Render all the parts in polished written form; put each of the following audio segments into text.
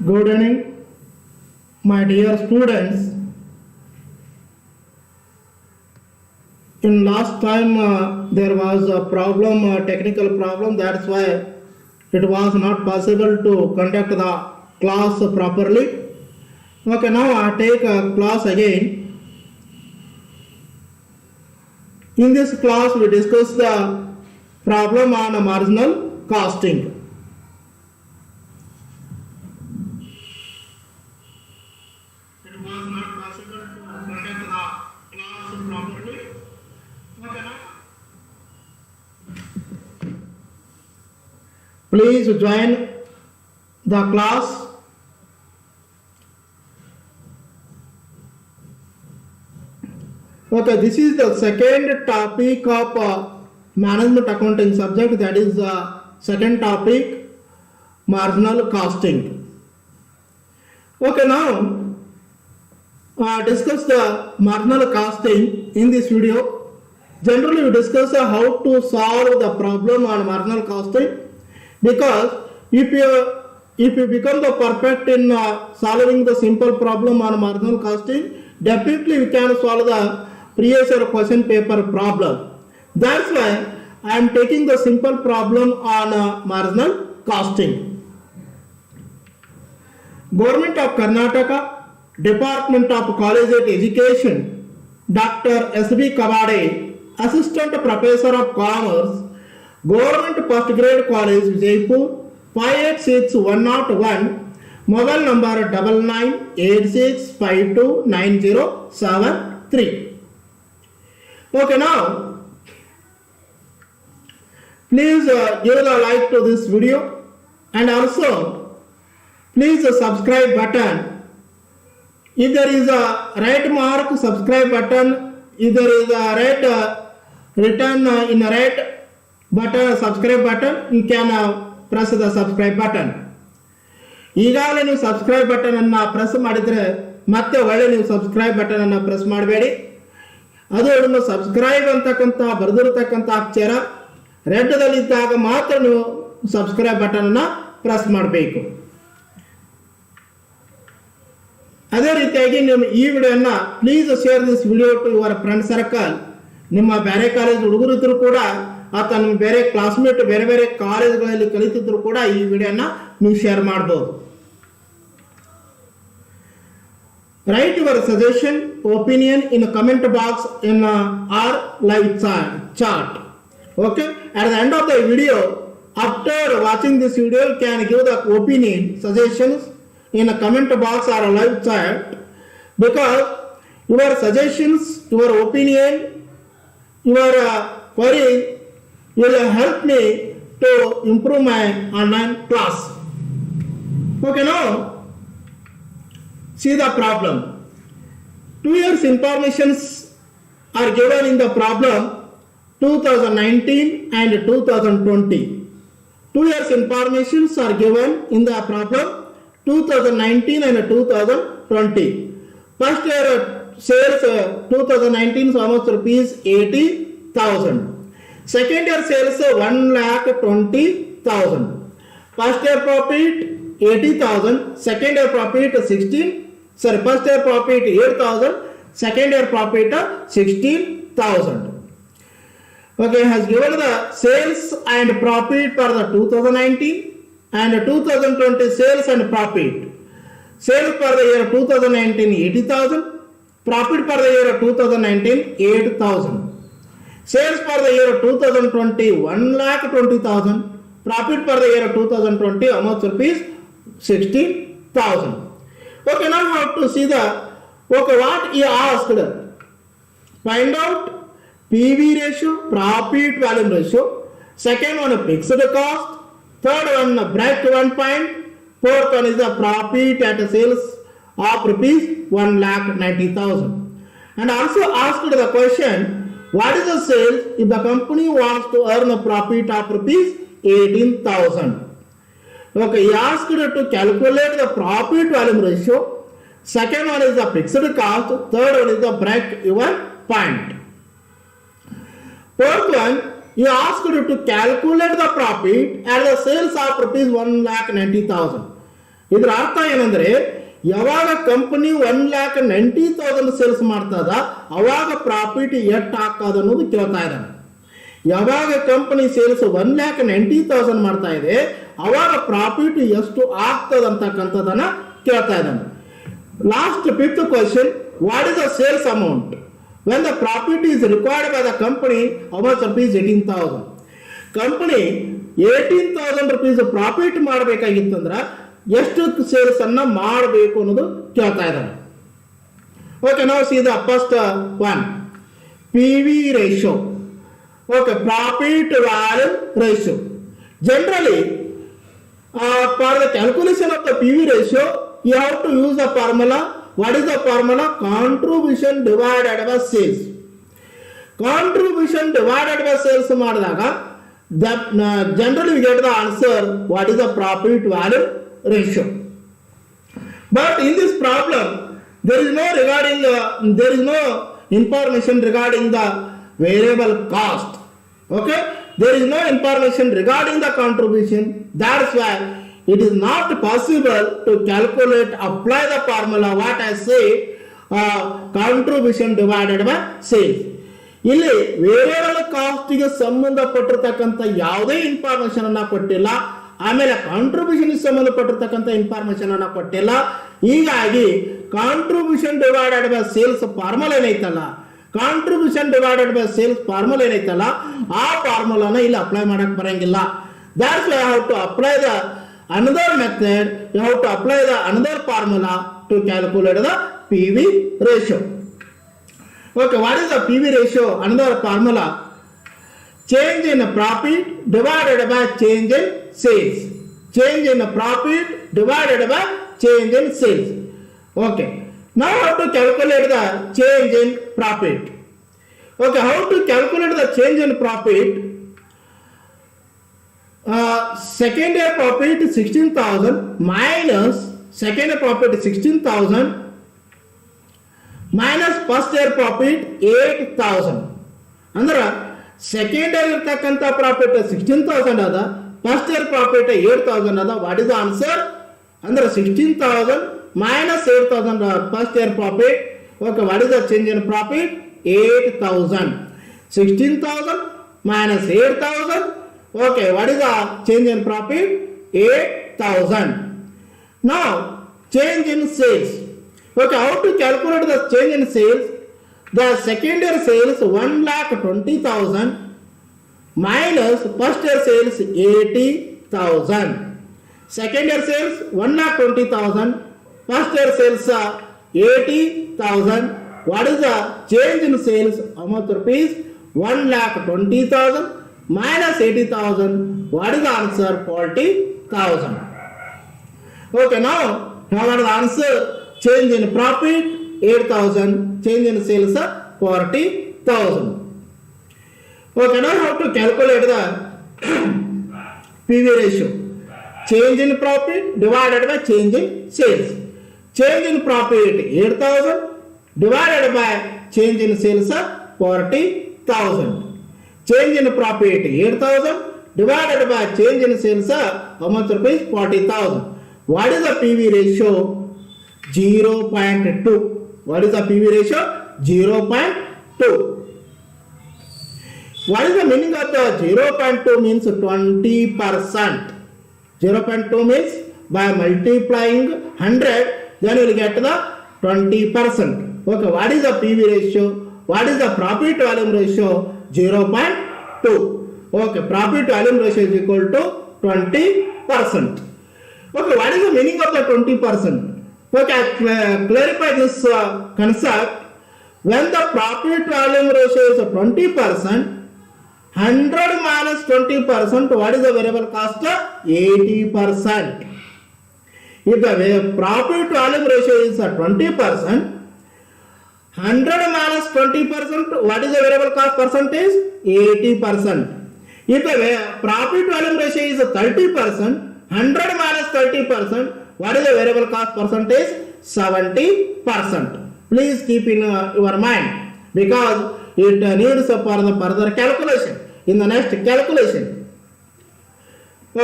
Good evening, my dear students. In last time there was a problem, a technical problem. That's why it was not possible to conduct the class properly. Okay, now I take a class again. In this class, we discuss the problem on marginal costing. It was not possible to conduct the class properly. Okay, now? Please join the class. Okay, this is the second topic of management accounting subject, that is the second topic, marginal costing. Okay, now discuss the marginal costing in this video. Generally, we discuss how to solve the problem on marginal costing, because if you become the perfect in solving the simple problem on marginal costing, definitely we can solve the previous year question paper problem. That's why I am taking the simple problem on marginal costing. Government of Karnataka, Department of Collegiate Education, Dr. S.B. Kavade, Assistant Professor of Commerce, Government Postgrad College, Jaipur, 586101, mobile number 9986529073. Okay, now please give a like to this video, and also please subscribe button. If there is a red mark subscribe button, if there is a red written in a red button subscribe button, you can press the subscribe button. ಈಗಾಗಲೇ ನೀವು subscribe button ಅನ್ನು press ಮಾಡಿದರೆ ಮತ್ತೆ ಒಳ್ಳೆ ನೀವು subscribe button ಅನ್ನು press ಮಾಡಬೇಡಿ. ಅದು ಸಬ್ಸ್ಕ್ರೈಬ್ ಅಂತಕ್ಕಂಥ ಬರೆದಿರತಕ್ಕಂಥ ಅಕ್ಷರ ರೆಡ್ ದಲ್ಲಿದ್ದಾಗ ಮಾತ್ರ ನೀವು ಸಬ್ಸ್ಕ್ರೈಬ್ ಬಟನ್ ಅನ್ನು ಪ್ರೆಸ್ ಮಾಡಬೇಕು. ಅದೇ ರೀತಿಯಾಗಿ ನಿಮ್ಮ ಈ ವಿಡಿಯೋನ please share this video to your friend circle. ನಿಮ್ಮ ಬೇರೆ ಕಾಲೇಜ್ ಹುಡುಗರು ಇದ್ರು ಕೂಡ ಅಥವಾ ನಿಮ್ಮ ಬೇರೆ ಕ್ಲಾಸ್ಮೇಟ್ ಬೇರೆ ಬೇರೆ ಕಾಲೇಜ್ಗಳಲ್ಲಿ ಕಲಿತಿದ್ರು ಕೂಡ ಈ ವಿಡಿಯೋನ ನೀವು ಶೇರ್ ಮಾಡ್ಬೋದು. Write your suggestion, opinion in a comment box in our live chat. Okay, at the end of the video, after watching this video, you can give the opinion, suggestions in a comment box or a live chat, because your suggestions, your opinion, your query will help me to improve my online class. Okay, now see the problem. 2 years informations are given in the problem 2019 and 2020. 2 years informations are given in the problem 2019 and 2020. First year sales 2019 is almost rupees 80,000. Second year sales 1,20,000. First year profit 80,000. Second year profit 16. Sorry, first year profit 8,000. Second year profit 16,000. Okay, has given the sales and profit for the 2019 and 2020 sales and profit. Sales for the year 2019 80,000. Profit for the year 2019 8,000. Sales for the year 2020 1,20,000. Profit for the year 2020 almost rupees 16,000. Okay, now we have to see what he asked. Find out PV ratio, profit volume ratio. Second one fixed cost. Third one break-even point. Fourth one is the profit at sales of rupees 1,90,000. And also asked the question, what is the sales if the company wants to earn a profit of rupees 18,000? Okay, he asked to calculate the profit volume ratio. Second one is the fixed cost. Third one is the break-even point. Fourth one, he asked to calculate the profit at the sales of rupees 1,90,000. ಇದರ ಅರ್ಥ ಏನಂದ್ರೆ ಯಾವಾಗ company 1,90,000 sales ಮಾಡ್ತದ ಅವಾಗ profit ಎಷ್ಟು ಹಾಕೋದು ಅನ್ನೋದು ಕೇಳ್ತಾ ಇದ್ದಾನೆ. ಯಾವಾಗ ಕಂಪನಿ ಸೇಲ್ಸ್ 1,90,000 ಮಾಡ್ತಾ ಇದೆ ಅವಾಗ ಪ್ರಾಫಿಟ್ ಎಷ್ಟು ಆಗ್ತದ ಅಂತಕ್ಕಂಥದನ್ನ ಕೇಳ್ತಾ ಇದ್ದಾನೆ. Last fifth question, what is the sales amount when the profit is required by the company? How much rupees? 18,000. Company 18,000 rupees profit ಮಾಡಬೇಕಾಗಿತ್ತಂದ್ರೆ ಎಷ್ಟು ಸೇಲ್ಸ್ ಅನ್ನ ಮಾಡಬೇಕು ಅನ್ನೋದು ಕೇಳ್ತಾ ಇದ್ದಾರೆ. ಓಕೆ, ನಾವು ಸೀದಾ first one, P V ratio. Okay, profit volume ratio. Generally for the calculation of the P V ratio you have to use the formula. What is the formula? Contribution divided by sales. Contribution divided by sales ಮಾಡಿದಾಗ generally we get the answer what is the profit value ratio. But in this problem there is no information regarding the variable cost. Okay, there is no information regarding the contribution. That's why it is not possible to calculate, apply the formula what I say, contribution divided by sales. ಇಲ್ಲಿ variable ಕಾಸ್ಟ್ಗೆ ಸಂಬಂಧಪಟ್ಟಿರ್ತಕ್ಕಂಥ ಯಾವುದೇ information ಅನ್ನ ಕೊಟ್ಟಿಲ್ಲ, ಆಮೇಲೆ contribution ಸಂಬಂಧಪಟ್ಟಿರ್ತಕ್ಕಂಥ information ಅನ್ನ ಕೊಟ್ಟಿಲ್ಲ. ಹೀಗಾಗಿ contribution divided by sales formula ಏನೈತಲ್ಲ, contribution divided by sales formula ಏನೈತಲ್ಲ ಆ ಫಾರ್ಮುಲಾನ ಇಲ್ಲಿ ಅಪ್ಲೈ ಮಾಡಕ್ ಬರಂಗಿಲ್ಲ. That's why I have to apply the another method. You have to apply the another formula to calculate the PV ratio. Okay, what is the PV ratio? Another formula, change in profit divided by change in sales. Change in profit divided by change in sales. Okay, now how to calculate the change in profit? Okay, how to calculate the change in profit? Second year profit 16,000 minus second year profit 16,000 minus first year profit 8,000. ಅಂದ್ರೆ second year ಇರ್ತಕ್ಕಂಥ profit 16,000 ಅದ, first year profit 8,000 ಅದ. What is the answer? ಅಂದ್ರೆ 16,000 minus 8,000 first year profit. Okay, what is the change in profit? 8,000. 16,000 minus 8,000. Okay, what is the change in profit? 8,000. Now, change in sales. Okay, how to calculate the change in sales? The second year sales 1,20,000 minus first year sales 80,000. Second year sales 1,20,000, first year sales 80,000. What is the change in sales? How much rupees? 1,20,000 minus 80,000. What is the answer? 40,000. Okay, now what is the answer? Change in profit 8,000, change in sales 40,000. Okay, now how to calculate the PV ratio? Change in profit divided by change in sales. Change in profit 8,000 divided by change in sales 40,000. Change in profit 8,000 divided by change in sales how much rupees? 40,000. What is the PV ratio? 0.2. What is the PV ratio? 0.2. What is the meaning of the 0.2? Means 20%. 0.2 means by multiplying 100 then you will get the 20%. Okay, what is the PV ratio? What is the profit volume ratio? 0.2. Okay, profit volume ratio is equal to 20%. Okay, what is the meaning of the 20%? Okay, I clarify this concept. When the profit volume ratio is 20%, 100 minus 20%, what is the variable cost? 80%. If the profit volume ratio is 20%, 100 minus 20%, what is the variable cost percentage? 80%. If the profit volume ratio is 30%, 100 minus 30%, what is the variable cost percentage? 70%. Please keep in your mind because it needs for the further calculation in the next calculation.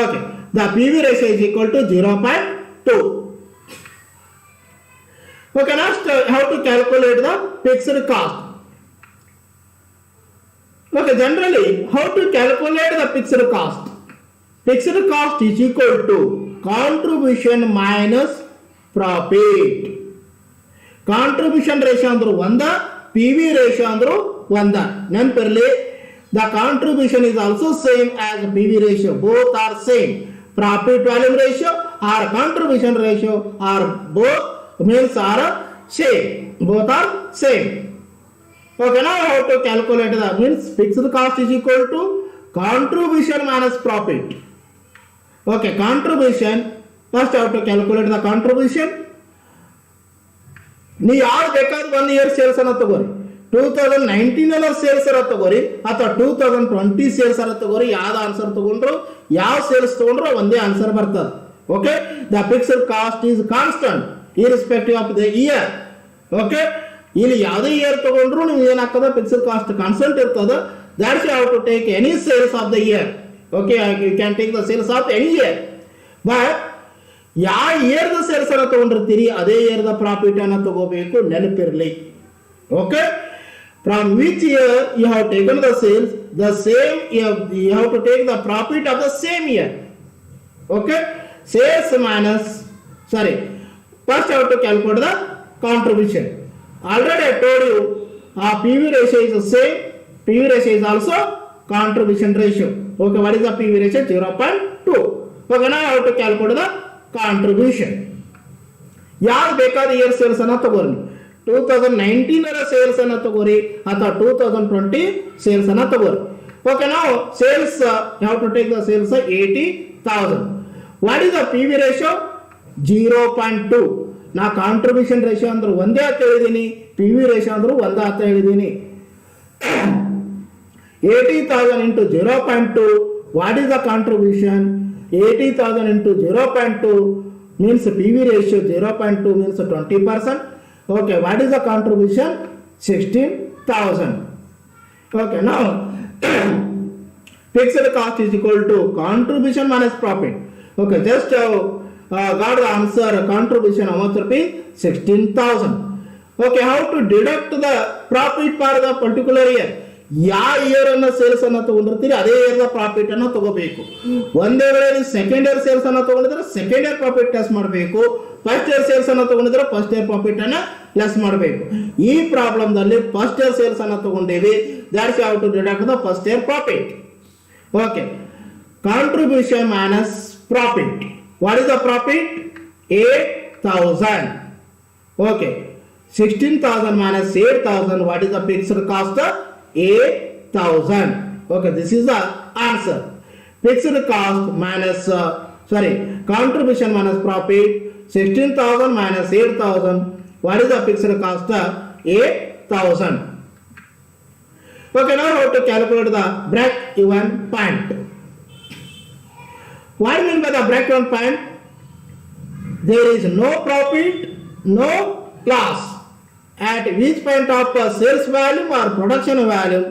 Okay, the PV ratio is equal to 0.2. 2. Okay, next how to calculate the fixed cost. Okay, generally how to calculate the fixed cost? Fixed cost is equal to contribution minus profit. Contribution ratio andru 1, PV ratio andru 1. Nenpirli, the contribution is also same as PV ratio. Both are same. Profit volume ratio or contribution ratio are both means are same. Both are same. Okay, now how to calculate the means fixed cost is equal to contribution minus profit. Okay, contribution, first how to calculate the contribution. ನೀವು ಯಾರು ಬೇಕಾದ್ರೂ 1 year sales ಅನ್ನ ತಗೋರಿ, 2019 ಅಲ್ಲ sales ಅನ್ನ ತಗೋರಿ ಅಥವಾ 2020 sales ಅನ್ನ ತಗೋರಿ, ಯಾವ್ದು ಆನ್ಸರ್ ತಗೊಂಡ್ರು ಯಾವ ಸೇಲ್ಸ್ ತಗೊಂಡ್ರು ಒಂದೇ ಆನ್ಸರ್ ಬರ್ತದೆ. Okay, the fixed cost is constant irrespective of the year. Okay, ಇಲ್ಲಿ ಯಾವುದೇ ಇಯರ್ ತಗೊಂಡ್ರು ನೀವು ಏನಾಗ್ತದೆ ಫಿಕ್ಸ್ಡ್ ಕಾಸ್ಟ್ ಕಾನ್ಸ್ಟಂಟ್ ಇರ್ತದೆ. That's you have to take any sales of the year. Okay, you can take the sales of any year, but ಯಾವ ಇಯರ್ದ sales ಅನ್ನ ತಗೊಂಡಿರ್ತೀರಿ ಅದೇ ಇಯರ್ದ ಪ್ರಾಫಿಟ್ ಅನ್ನ ತಗೋಬೇಕು, ನೆನಪಿರಲಿ. Okay, from which year you have taken the sales, the same you have to take the profit of the same year. Okay, sales minus first I have to calculate the contribution. Already I told you PV ratio is the same. PV ratio is also contribution ratio. Okay, what is the PV ratio? 0.2. Okay, now I have to calculate the contribution. ಯಾರು ಬೇಕಾದ year sales ಅನ್ನ ತಗೋರಿ, 2019 sales ಅನ್ನ ತಗೋರಿ ಅಥವಾ 2020 sales ಅನ್ನ ತಗೋರಿ. Okay, ನಾವು sales have to take the sales 80,000. What is the PV ratio? 0.2. ನಾ ಕಾಂಟ್ರಿಬ್ಯೂಷನ್ ರೇಷಿಯೋ ಅಂದ್ರೆ ಒಂದೇ ಅಂತ ಹೇಳಿದೀನಿ, PV ರೇಷಿಯೋ ಅಂದ್ರೆ ಒಂದೇ ಅಂತ ಹೇಳಿದೀನಿ. 80,000 into 0.2. What is the contribution? 80,000 into 0.2 means PV ratio 0.2 means 20%. Okay, what is the contribution? 16,000. Okay, now fixed cost is equal to contribution minus profit. Okay, just got the answer. Contribution how much rupees? 16,000. Okay, how to deduct the profit for the particular year? ಯಾವ year ಅನ್ನ sales ಅನ್ನ ತಗೊಂಡಿರ್ತೀರಿ ಅದೇ year profit ಅನ್ನ ತಗೋಬೇಕು. ಒಂದೇ ವೇಳೆ second year sales ಅನ್ನ ತಗೊಂಡಿದ್ರೆ ಸೆಕೆಂಡ್ ಇಯರ್ ಪ್ರಾಫಿಟ್ ಲೆಸ್ ಮಾಡಬೇಕು, ಫಸ್ಟ್ ಇಯರ್ ಸೇಲ್ಸ್ ಅನ್ನ ತಗೊಂಡಿದ್ರೆ ಫಸ್ಟ್ ಇಯರ್ ಪ್ರಾಫಿಟ್ ಅನ್ನ ಲೆಸ್ ಮಾಡಬೇಕು. ಈ ಪ್ರಾಬ್ಲಮ್ ದಲ್ಲಿ ಫಸ್ಟ್ ಇಯರ್ ಸೇಲ್ಸ್ ಅನ್ನ ತಗೊಂಡೇವಿ, that's how to deduct the first year profit. Okay, contribution minus profit. What is the profit? 8,000. Okay, 16,000 minus 8,000. What is the fixed cost? 8,000. Okay, this is the answer. Fixed cost minus contribution minus profit 16,000 minus 8,000. What is the fixed cost? 8,000. Okay, now how to calculate the break-even point. What do you mean by the break-even point? There is no profit, no loss. At which point of sales volume or production volume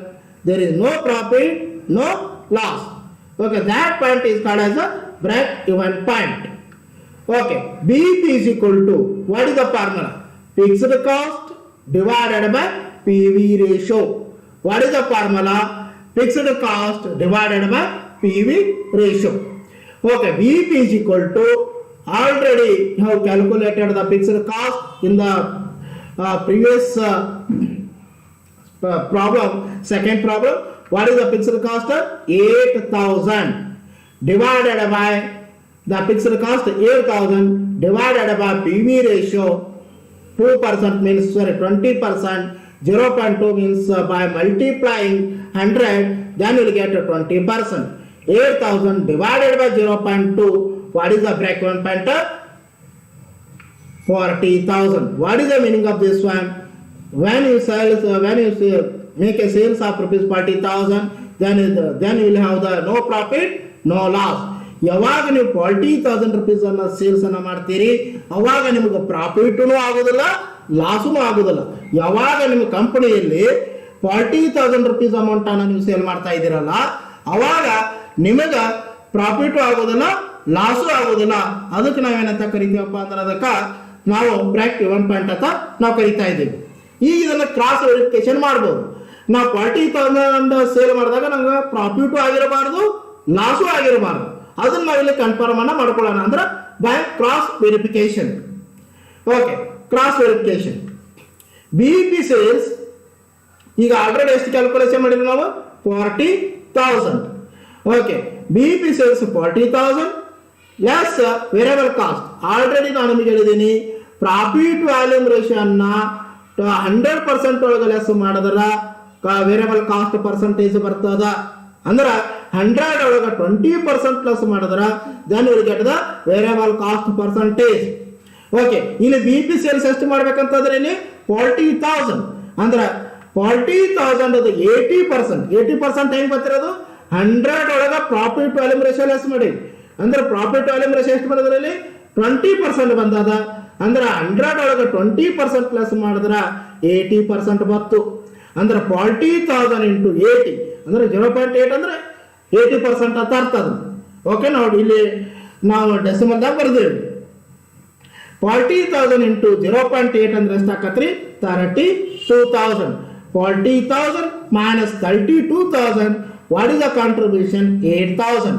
there is no profit, no loss. Okay, that point is called as a break-even point. Okay, BP is equal to, what is the formula? Fixed cost divided by PV ratio. What is the formula? Fixed cost divided by PV ratio. Okay, BP is equal to, already you have calculated the fixed cost in the previous problem, second problem. What is the fixed cost? 8,000 divided by the fixed cost 8,000 divided by PV ratio 2% means 20%. 0.2 means by multiplying 100 then you will get 20%. 8,000 divided by 0.2. What is the break-even point? 40,000. What is the meaning of this one? When you make a sales of rupees 40,000, then you will have the no profit, no loss. ಯಾವಾಗ ನೀವು 40,000 rupees ಅನ್ನ sales ಅನ್ನ ಮಾಡ್ತೀರಿ ಅವಾಗ ನಿಮಗೆ ಪ್ರಾಫಿಟ್ನು ಆಗೋದಿಲ್ಲ, ಲಾಸ್ನು ಆಗೋದಿಲ್ಲ. ಯಾವಾಗ ನಿಮ್ಮ ಕಂಪನಿಯಲ್ಲಿ 40,000 rupees ಅಮೌಂಟ್ ಅನ್ನ ನೀವು ಸೇಲ್ ಮಾಡ್ತಾ ಇದ್ದೀರಲ್ಲ ಅವಾಗ ನಿಮಗೆ ಪ್ರಾಫಿಟ್ ಆಗೋದಿಲ್ಲ, ಲಾಸು ಆಗೋದಿಲ್ಲ. ಅದಕ್ಕೆ ನಾವೇನಂತ ಕರಿತೀವಪ್ಪ ಅಂದ್ರೆ ಅದಕ್ಕೆ ನಾವು ಬ್ರೇಕ್ ಇವನ್ ಪಾಯಿಂಟ್ ಅಂತ ನಾವು ಕರಿತಾ ಇದ್ದೀವಿ. ಈಗ ಇದನ್ನು ಕ್ರಾಸ್ ವೆರಿಫಿಕೇಶನ್ ಮಾಡ್ಬೋದು. ನಾವು 40,000 ಸೇಲ್ ಮಾಡಿದಾಗ ನಮ್ಗೆ ಪ್ರಾಫಿಟು ಆಗಿರಬಾರ್ದು, ಲಾಸು ಆಗಿರಬಾರ್ದು. ಅದನ್ನ ನಾವಿಲ್ಲಿ ಕನ್ಫರ್ಮ್ ಅನ್ನ ಮಾಡ್ಕೊಳ್ಳೋಣ ಅಂದ್ರೆ by cross verification. Okay, cross verification. BEP sales ಈಗ ಆಲ್ರೆಡಿ ಎಷ್ಟು ಕ್ಯಾಲ್ಕುಲೇಷನ್ ಮಾಡಿದ್ವಿ ನಾವು? 40,000. Okay, BEP sales 40,000 less variable cost. Already ನಾನು ನಿಮಗೆ ಹೇಳಿದ್ದೀನಿ ಪ್ರಾಫಿಟ್ ವ್ಯಾಲ್ಯೂಮ್ ರೇಷಿಯೋನ್ನ 100% ಒಳಗೆ ಲೆಸ್ ಮಾಡಿದ್ರೆ ವೇರಿಯಬಲ್ ಕಾಸ್ಟ್ ಪರ್ಸೆಂಟೇಜ್ ಬರ್ತದ. ಅಂದ್ರೆ 100 ಒಳಗೆ 20% ಪ್ಲಸ್ ಮಾಡಿದ್ರೆ then will get the variable cost percentage. Okay, ಇಲ್ಲಿ BEP ಸೇಲ್ಸ್ ಎಷ್ಟು ಮಾಡ್ಬೇಕಂತಂದ್ರೆ ಇಲ್ಲಿ 40,000 ಅಂದ್ರೆ 40,000 80% ಹೆಂಗ್ ಬರ್ತಿರೋದು? 100 ಒಳಗೆ ಪ್ರಾಫಿಟ್ ವ್ಯಾಲ್ಯೂಮ್ ರೇಷಿಯೋ ಲೆಸ್ ಮಾಡಿ. ಅಂದ್ರೆ ಪ್ರಾಫಿಟ್ ವ್ಯಾಲ್ಯೂಮ್ ರೇಷಿಯೋ ಎಷ್ಟು ಮಾಡಿದ್ರೆ ಇಲ್ಲಿ 20% ಬಂದದ. ಅಂದ್ರೆ 100 ಒಳಗೆ 20% ಪ್ಲಸ್ ಮಾಡಿದ್ರೆ 80% ಬತ್ತು. ಅಂದ್ರೆ 40,000 ಇಂಟು 80 ಅಂದ್ರೆ 0.8 ಅಂದ್ರೆ 80% ಅಂತ ಅರ್ಥ ಅದು. ಓಕೆ, ನೋಡಿ ಇಲ್ಲಿ ನಾವು ಡೆಸಿಮಲ್ದಾಗ ಬರ್ದೇವಿ. 40,000 ಇಂಟು 0.8 ಅಂದ್ರೆ ಎಷ್ಟಾಕತ್ರಿ? 32,000. 40,000 minus 32,000. What is the contribution? 8,000.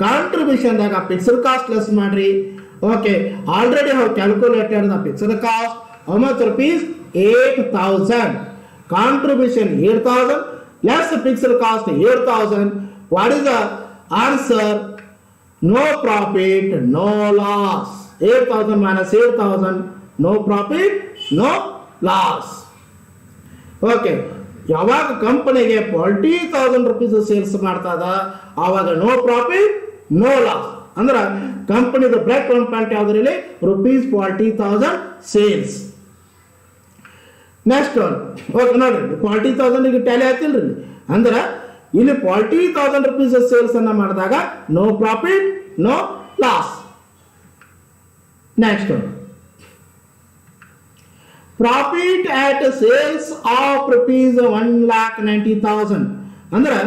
ಕಾಂಟ್ರಿಬ್ಯೂಷನ್ದಾಗ ಫಿಕ್ಸ್ಡ್ ಕಾಸ್ಟ್ ಲೆಸ್ ಮಾಡ್ರಿ. Okay, already how calculated the fixed cost. How much rupees? 8,000. Contribution 8,000 less fixed cost 8,000. What is the answer? No profit, no loss. 8,000 minus 8,000, no profit, no loss. Okay, ಯಾವಾಗ ಕಂಪನಿಗೆ 40,000 rupees sales ಮಾಡ್ತದ ಆವಾಗ no profit no loss. ಅಂದ್ರೆ ಕಂಪನಿದ break one point ಯಾವ್ದ್ರಲ್ಲಿ? ₹40,000 sales. Next one. Okay, ನೋಡ್ರಿ 40,000 Tally ಆಗ್ತಿಲ್ರಿ. ಅಂದ್ರೆ ಇಲ್ಲಿ 40,000 rupees sales ಅನ್ನ ಮಾಡಿದಾಗ no profit no loss. Next one. Profit at sales of ₹1,90,000. ಅಂದ್ರೆ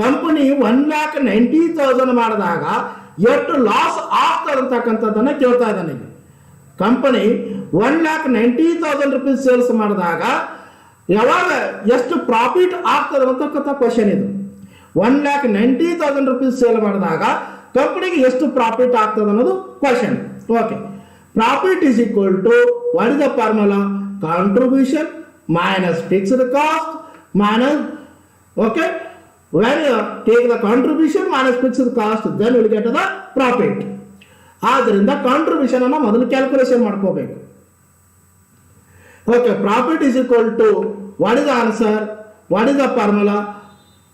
ಕಂಪನಿ 1,90,000 ಮಾಡಿದಾಗ ಎಷ್ಟು ಲಾಸ್ ಆಗ್ತದಂತಕ್ಕಂಥದ್ದನ್ನ ಕೇಳ್ತಾ ಇದ್ದಾನೆ. ಕಂಪನಿ 1,90,000 rupees ಸೇಲ್ಸ್ ಮಾಡಿದಾಗ ಯಾವಾಗ ಎಷ್ಟು ಪ್ರಾಫಿಟ್ ಆಗ್ತದೆ ಅಂತಕ್ಕಂಥ ಕ್ವಶನ್ ಇದು. 1,90,000 rupees ಸೇಲ್ ಮಾಡಿದಾಗ ಕಂಪನಿಗೆ ಎಷ್ಟು ಪ್ರಾಫಿಟ್ ಆಗ್ತದೆ ಅನ್ನೋದು question. Okay, profit is equal to what is the formula? Contribution minus fixed cost minus. Okay, when you take the contribution minus fixed cost, then you will get the profit. ಆದ್ದರಿಂದ contribution ಅನ್ನ ಮೊದಲು calculation ಮಾಡ್ಕೋಬೇಕು. Okay, profit is equal to what is the answer? What is the formula?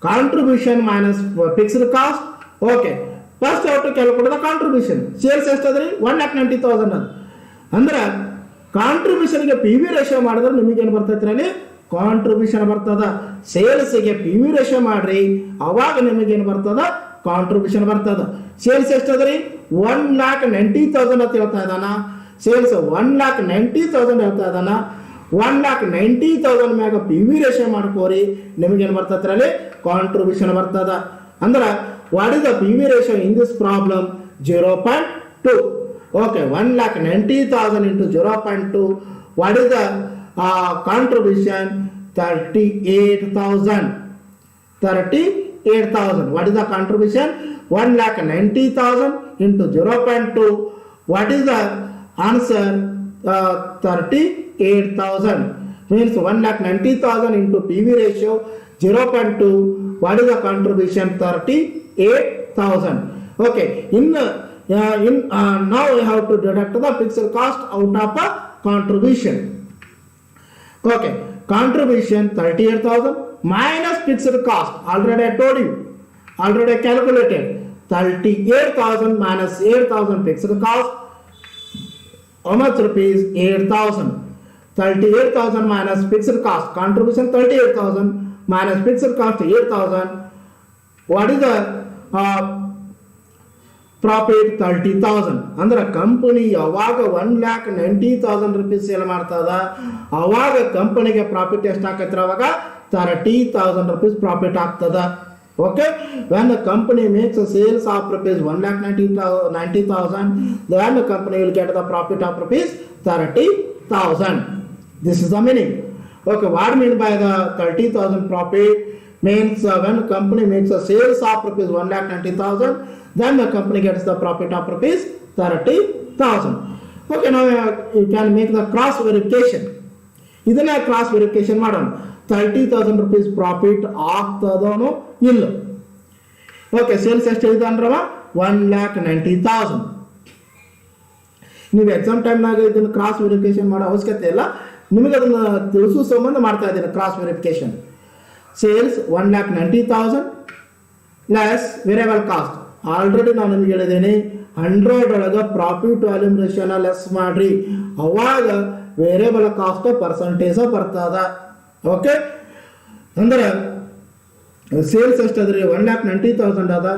Contribution minus fixed cost. Okay, first ಯಾವ to calculate the contribution. Sales ಎಷ್ಟಾದ್ರಿ? 1,90,000 ಅದು. ಅಂದ್ರೆ ಕಾಂಟ್ರಿಬ್ಯೂಷನ್ಗೆ PV ratio ಮಾಡಿದ್ರೆ ನಿಮಗೇನು ಬರ್ತೈತ್ರಿ? ಅಲ್ಲಿ ಕಾಂಟ್ರಿಬ್ಯೂಷನ್ ಬರ್ತದ. ಸೇಲ್ಸ್ಗೆ PV ರೇಷಿಯೋ ಮಾಡ್ರಿ, ಅವಾಗ ನಿಮಗೇನು ಬರ್ತದ? ಕಾಂಟ್ರಿಬ್ಯೂಷನ್ ಬರ್ತದ. ಸೇಲ್ಸ್ ಎಷ್ಟದ್ರಿ? 1,90,000 ಅಂತ ಹೇಳ್ತಾ ಇದ್ದಾನ. ಸೇಲ್ಸ್ 1,90,000 ಹೇಳ್ತಾ ಇದ್ದಾನ. 1,90,000 ಮ್ಯಾಗ PV ರೇಷಿಯೋ ಮಾಡ್ಕೋರಿ, ನಿಮಗೇನು ಬರ್ತೈತ್ರಿ? ಅಲ್ಲಿ ಕಾಂಟ್ರಿಬ್ಯೂಷನ್ ಬರ್ತದ. ಅಂದ್ರೆ what is the PV ratio in this problem? 0.2. Okay, 1,90,000 into 0.2. What is the contribution? 38,000. 38,000. What is the contribution? 1,90,000 into 0.2. What is the answer? 38,000. Means 1,90,000 into PV ratio 0.2. What is the contribution? 38,000. Okay. Now we have to deduct the fixed cost out of a contribution. Okay, contribution 38,000 minus fixed cost. Already I told you, already calculated. 38,000 minus 8,000 fixed cost. How much rupees? 8,000. 38,000 minus fixed cost. Contribution 38,000 minus fixed cost 8,000. What is the profit? 30,000. ಅಂದ್ರೆ company ಯಾವಾಗ 1,90,000 rupees sale ಮಾಡ್ತದ ಅವಾಗ ಕಂಪನಿಗೆ profit ಎಷ್ಟು ಆಕೈತ್ರ? ಅವಾಗ 30,000 rupees profit ಆಗ್ತದ. Okay, when the company makes a sales of rupees 1,90,000, then the company will get the profit of rupees 30,000. This is the meaning. Okay, what mean by the 30,000 profit? Means when the company makes a sales of rupees 1,90,000, then the company gets the profit of rupees 30,000. Okay, now you can make the cross verification. ಇದನ್ನ cross verification ಮಾಡೋಣ. 30,000 rupees profit ಆಗ್ತದೋನೋ ಇಲ್ಲ. Okay, sales ಎಷ್ಟು ಇದೆ ಅಂದ್ರವ 1,90,000. ನೀವು exam ಟೈಮ್ನಾಗ ಇದನ್ನು cross verification ಮಾಡೋ ಅವಶ್ಯಕತೆ ಇಲ್ಲ, ನಿಮಗೆ ಅದನ್ನು ತಿಳಿಸೋ ಸಂಬಂಧ ಮಾಡ್ತಾ ಇದ್ದೀನಿ cross verification. Sales 1,90,000 less variable cost. Already ನಾನು ನಿಮ್ಗೆ ಹೇಳಿದ್ದೀನಿ 100 ಒಳಗೆ ಪ್ರಾಫಿಟ್ ವಾಲ್ಯೂಮ್ ರೇಷಿಯೋನ ಲೆಸ್ ಮಾಡ್ರಿ, ಅವಾಗ ವೇರಿಯಬಲ್ ಕಾಸ್ಟ್ ಪರ್ಸಂಟೇಜ್ ಬರ್ತದ. ಓಕೆ, ಅಂದ್ರೆ ಸೇಲ್ಸ್ ಎಷ್ಟದ್ರಿ 1,90,000 ಅದ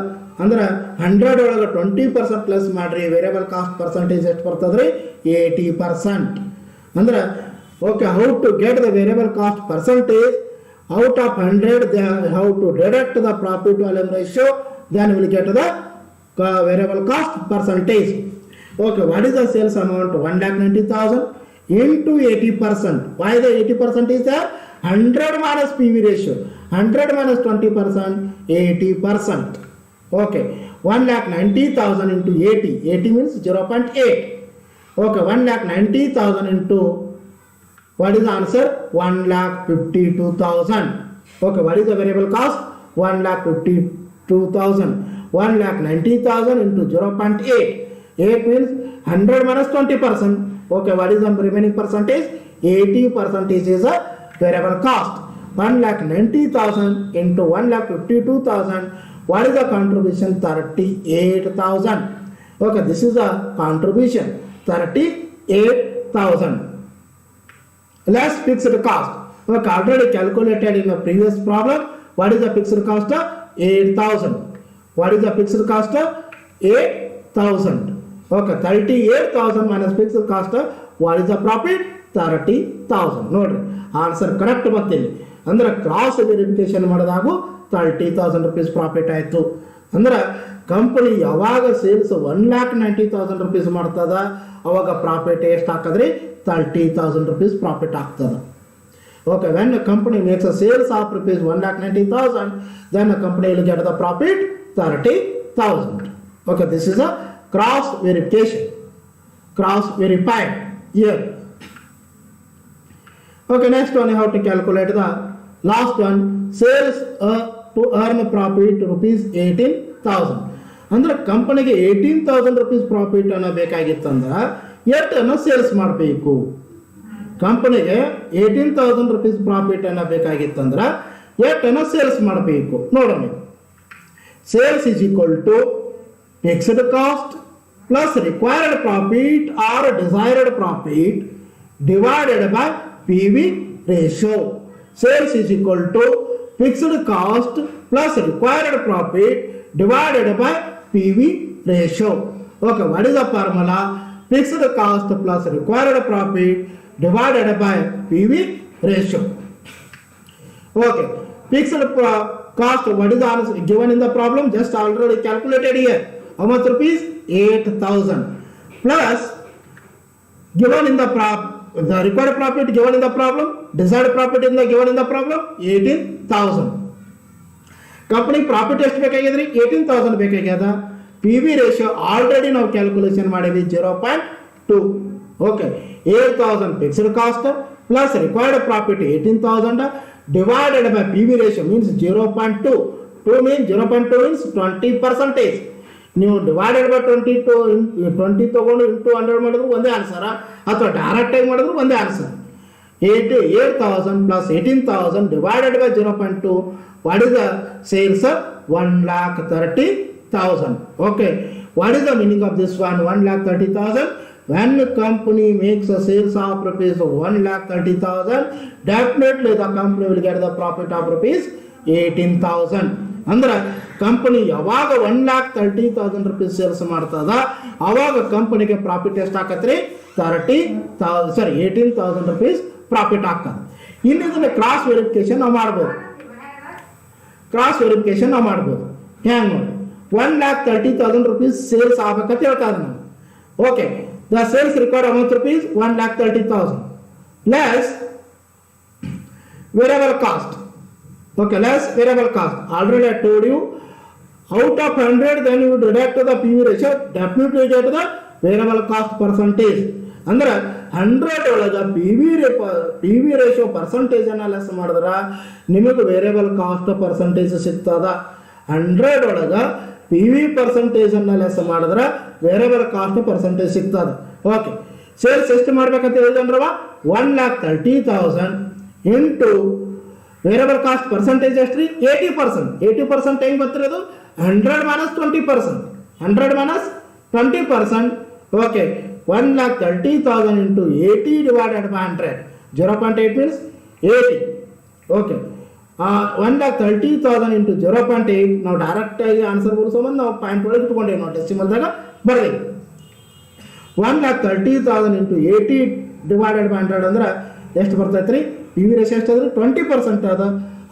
ಅಂದ್ರೆ 100 ಒಳಗೆ 20% ಲೆಸ್ ಮಾಡ್ರಿ, ವೇರಿಯಬಲ್ ಕಾಸ್ಟ್ ಪರ್ಸಂಟೇಜ್ ಎಷ್ಟು ಬರ್ತದ್ರಿ 80%. ಅಂದ್ರೆ okay, how to get the variable cost percentage out of 100, they how to deduct the profit volume ratio, then we will get the variable cost percentage. Okay, what is the sales amount? 1,90,000 into 80%. Why the 80% is there? 100 minus PV ratio. 100 minus 20%, 80%. Okay, 1,90,000 into 80. 80 means 0.8. Okay, 1,90,000 into, what is the answer? 1,52,000. Okay, what is the variable cost? 1,52,000. 1,90,000 into 0.8. 8 means 100 minus 20%. Okay, what is the remaining percentage? 80% is a variable cost. 1,90,000 into 1,52,000. What is the contribution? 38,000. Okay, this is the contribution. 38,000. Less fixed cost. Okay, already calculated in the previous problem. What is the fixed cost? 8,000. What is the fixed cost? 8,000. Okay, 38,000 minus fixed cost. What is the profit? 30,000. ನೋಡ್ರಿ, answer correct ಬರ್ತಿಲ್ಲ. ಅಂದ್ರೆ cross verification ಮಾಡಿದಾಗ 30,000 rupees profit ಆಯಿತು. ಅಂದ್ರೆ company ಯಾವಾಗ sales 1,90,000 rupees ಮಾಡ್ತದ, ಅವಾಗ profit ಎಷ್ಟು ಹಾಕದ್ರಿ 30,000 rupees ಪ್ರಾಫಿಟ್ ಆಗ್ತದೆ. Okay, when the company makes a sales of rupees 1,90,000, then the company will get the profit 30,000. Okay, this is a cross verification. Cross verified here. Okay, next one, how to calculate the last one. Sales to earn profit rupees 18,000. ಅಂದ್ರೆ ಕಂಪನಿಗೆ 18,000 rupees profit ಅನ್ನ ಬೇಕಾಗಿತ್ತಂದ್ರೆ ಎಷ್ಟನ್ನು sales ಮಾಡಬೇಕು? ಕಂಪನಿಗೆ 18,000 rupees profit ಅನ್ನ ಬೇಕಾಗಿತ್ತಂದ್ರೆ ಎಷ್ಟನ್ನು sales ಮಾಡಬೇಕು ನೋಡೋಣ. Sales is equal to fixed cost plus required profit or desired profit divided by P V ratio. Sales is equal to fixed cost plus required profit divided by PV ratio. Okay, what is the formula? Fixed cost plus required profit divided by PV ratio. Okay, fixed cost, what is the answer given in the problem? Just already calculated here. How much rupees? 8,000 plus given in the required profit given in the problem, desired profit in the given in the problem 18,000. ಕಂಪನಿ profit ಎಷ್ಟು ಬೇಕಾಗಿದ್ರಿ? 18,000 ಬೇಕಾಗ್ಯದ. P V ratio already ನಾವು calculation ಮಾಡಿದ್ವಿ 0.2. Okay, 8,000 fixed cost plus required profit 18,000 divided by P V ratio means 0.2. 2 means 0.2 means 20%. ನೀವು divided by 20 ತಗೊಂಡು into 100 ಮಾಡಿದ್ರು ಒಂದೇ ಆನ್ಸರ್, ಅಥವಾ ಡೈರೆಕ್ಟ್ ಆಗಿ ಮಾಡಿದ್ರು ಒಂದೇ answer. 8,000 plus 18,000 divided by 0.2. What is the sales? 1,30,000. Okay, what is the meaning of this one? 1,30,000. When the company makes a sales of rupees 1,30,000, definitely the company will get the profit of rupees 18,000. ಅಂದ್ರೆ company ಯಾವಾಗ 1,30,000 rupees sales ಮಾಡ್ತದ, ಅವಾಗ ಕಂಪನಿಗೆ profit ಎಷ್ಟು ಆಕತ್ರಿ? 18,000 rupees profit ಆಗ್ತದೆ. ಇಲ್ಲಿ ಇದನ್ನ ಕ್ರಾಸ್ ವೆರಿಫಿಕೇಶನ್ ನಾವು ಮಾಡ್ಬೋದು. ಕ್ರಾಸ್ ವೆರಿಫಿಕೇಶನ್ ನಾವು ಮಾಡ್ಬೋದು. ಹ್ಯಾಂಗೆ ನೋಡಿ, 1,30,000 rupees ಸೇಲ್ಸ್ ಆಗ್ಬೇಕಂತ ಹೇಳ್ತಾರೆ ನಾವು. Okay, the sales record amount rupees 1,30,000 less variable cost. Okay, less variable cost. Already I told you, out of 100, then you deduct the PV ratio, definitely you get the variable cost percentage. ಅಂದ್ರೆ 100 ಒಳಗೆ P V ratio percentage ಅನ್ನ less ಮಾಡಿದ್ರೆ ನಿಮಗೆ variable cost percentage ಸಿಗ್ತದ. 100 ಒಳಗೆ P V percentage ಅನ್ನ less ಮಾಡಿದ್ರೆ variable cost percentage ಸಿಗ್ತದೆ. ಓಕೆ, ಸೇಲ್ಸ್ ಎಷ್ಟು ಮಾಡ್ಬೇಕಂತ ಹೇಳಿದ್ರವ 1,30,000 ಇಂಟು ವೇರಿಯಬಲ್ ಕಾಸ್ಟ್ ಪರ್ಸೆಂಟೇಜ್ ಎಷ್ಟು ರೀ 80%. 80% ಹೆಂಗೆ ಬರ್ತಿರೋದು 100 minus 20%. 100 minus 20%. Okay, 1,30,000 into 80 divided by 100. 0.8 means 80. Okay, 1,30,000 into 0.8. ನಾವು ಡೈರೆಕ್ಟ್ ಆಗಿ ಆನ್ಸರ್ ಬರೆಸೋಮಂದು ನಾವು ಪಾಯಿಂಟ್ ಒಳಗೆ ಇಟ್ಕೊಂಡೇವೆ, ನಾವು ಡೆಸಿಮಲ್ದಾಗ ಬರ್ದೇವೆ. 1,30,000 into 80 divided by 100 ಅಂದ್ರೆ ಎಷ್ಟು ಬರ್ತೈತೆ ರೀ? ಪಿ ವಿ ರೇಷಿಯೋ ಎಷ್ಟು ಅದ್ರಿ 20% ಅದ.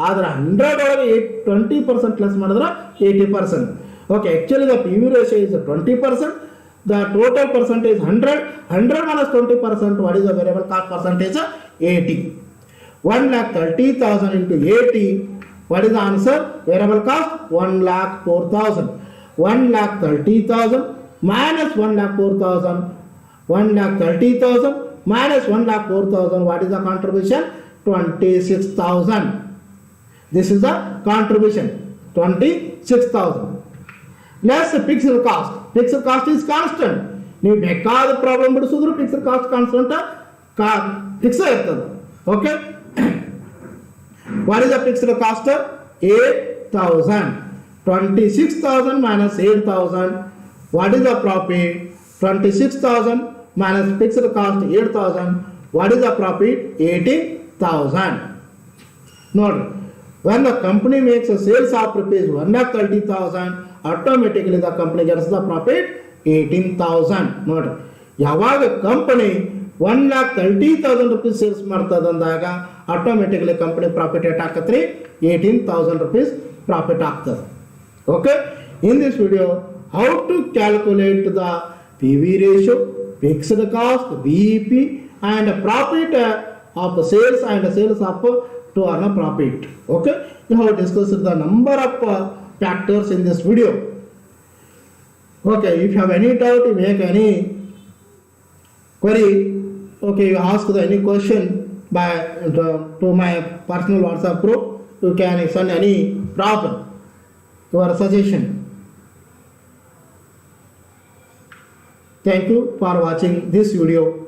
ಆದ್ರೆ 100 ಒಳಗೆ 20% ಲೆಸ್ ಮಾಡಿದ್ರೆ 80%. Okay, actually the P V ratio is 20%. The total percentage 100. 100 minus 20%. What is the variable cost percentage 80. 1,30,000 into 80. What is the answer? Variable cost 1,04,000. 1,30,000 minus 1,04,000. 1,30,000 minus 1,04,000. What is the contribution? 26,000. This is the contribution 26,000. Less fixed cost. Fixed cost is constant. ನೀವು ಬೇಕಾದ problem ಬಿಡಿಸಿದ್ರು fixed cost constant fix ಇರ್ತದೆ. Okay, what is the fixed cost? 8,000. 26,000 minus 8,000. What is the profit? 26,000 minus fixed cost 8,000. What is the profit? 18,000. Note, when the company makes a sales of rupees 1,30,000, automatically the company gets the profit 18,000. Note, ಯಾವಾಗ company 1,30,000 rupees sales ಮಾಡ್ತದ ಅಂದಾಗ automatically company profit ಏಟ್ ಹಾಕತ್ರಿ 18,000 rupees profit ಆಗ್ತದೆ. Okay, in this video how to calculate the PV ratio, fixed cost, BEP, and profit of sales and sales of to earn a profit. Okay, we have discussed the number of factors in this video. Okay, if you have any doubt, you make any query. Okay, you ask any question by to my personal WhatsApp group. You can send any problem, your suggestion. Thank you for watching this video.